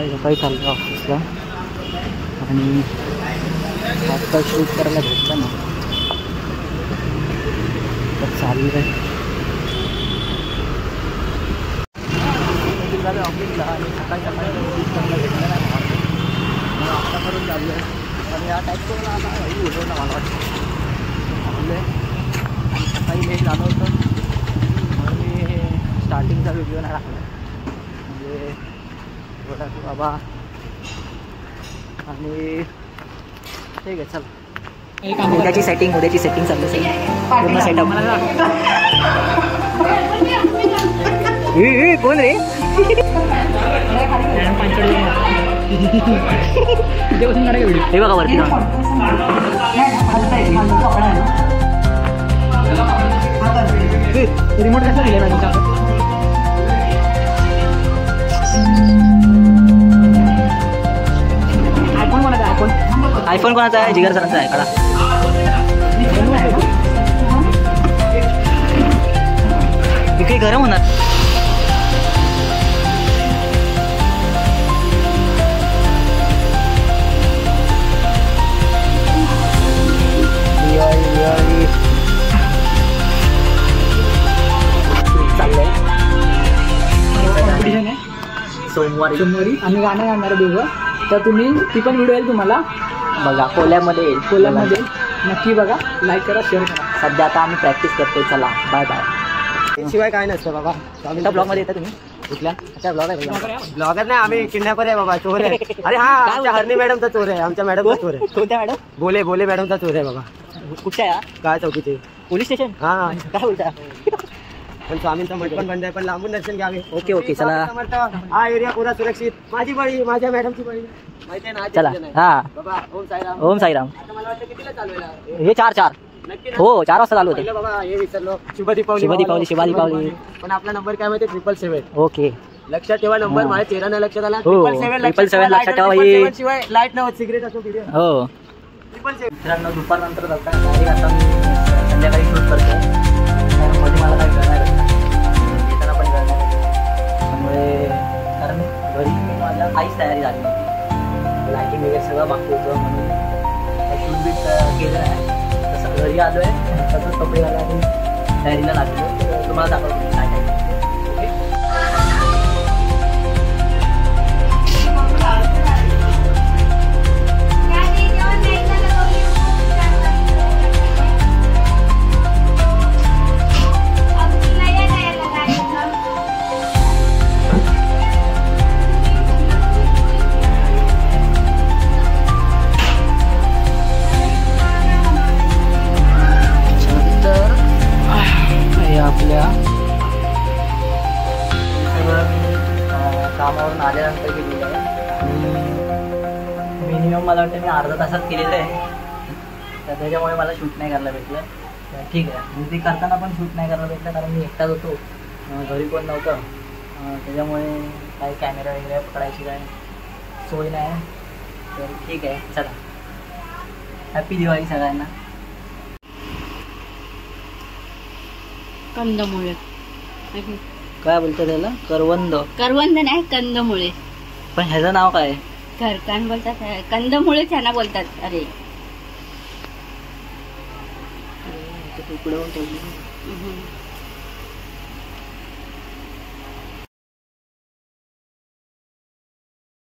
सकाळी सकाळी चाललो ऑफिसला आणि आता शूट करायला भेटलं ना तर चालू आहे ऑफिसला आणि सकाळी सकाळी शूट करायला भेटलं नाही मग आता करून चाललो आहे आणि या टाईप करून आता उठवलं मला वाटतं चाललं आहे आणि सकाळी लेट झालं होतं म्हणून मी स्टार्टिंगचा व्हिडिओ नाही टाकला म्हणजे बोला की बाबा आणि ठीक आहे चल उद्याची सेटिंग चालू आहे पूर्ण सेटअप कोण रे हे बघा वरती रिमोट कसं दिलं मॅडम आयफोन कोणाचा आहे जिगर सरांचा आहे काढा इकडे गरम होणार चाललंय कॉम्पिटिशन आहे सोमवारी आम्ही गाणं गाणार दोघं तर तुम्ही ती पण व्हिडिओ येईल तुम्हाला बघा कोल्यामध्ये नक्की बघा लाईक करा शेअर करा सध्या आता आम्ही प्रॅक्टिस करतोय चला बाय बाय शिवाय काय नसतं बाबा आमच्या ब्लॉगमध्ये येता तुम्ही कुठल्या अच्छा ब्लॉग आहे ब्लॉगर नाही आम्ही किडनॅपर आहे बाबा चोर आहे अरे हा आमच्या हरणी मॅडमचा चोर आहे आमच्या मॅडमचा चोर आहे कोणत्या मॅडम बोले मॅडमचा चोर आहे बाबा कुठच्या काय चौकीचे पोलीस स्टेशन हा काय बोलता पण स्वामींचा मठ पण बंद आहे पण लांबून दर्शन घ्यावे ओके चला हा एरिया पुरा सुरक्षित माझी बळी माझ्या मॅडमची बळी माहिती आहे ना चला हा बाबा ओम साईराम मला वाटतं कितीला चालू आहे हे 4 हो 4 वाजता चालू होते बाबा हे विसरलो शुभ दीपावली पण आपला नंबर काय माहिती 777 ओके लक्षात ठेवा नंबर माझ्या चेहरा नाही लक्षात आला 777 लक्षात ठेवा शिवाय लाईट नव्हत सिगरेट असो व्हिडिओ हो 777 मित्रांनो दुपारनंतर जाता आता मी संध्याकाळी शूट करतो मध्ये मला काय करणार येताना पण करणार त्यामुळे कारण घरी मी माझ्या काहीच तयारी झाली नव्हती लाईटिंग वगैरे सगळं बाकी होतं म्हणून शूट बीट केलं आहे तसं घरी आलो आहे तसंच कपडे घाला आणि तयारीला लागलो तर तुम्हाला दाखवतो काय काय आपल्या कामावरून आल्यानंतर केलेलं आहे आणि मिनिमम मला वाटतं मी अर्धा तासात केलेलं आहे तर त्याच्यामुळे मला शूट नाही करायला भेटलं ठीक आहे मी ते करताना पण शूट नाही करायला भेटलं कारण मी एकटाच होतो घरी कोण नव्हतं त्याच्यामुळे काही कॅमेरा वगैरे पकडायची काय सोय नाही तर ठीक आहे चला हॅपी दिवाळी सगळ्यांना कंदमुळे काय बोलतात त्याला करवंद नाही कंदमुळे पण ह्याचं नाव काय घरकान बोलतात कंदमुळे त्यांना बोलतात अरे तुकडं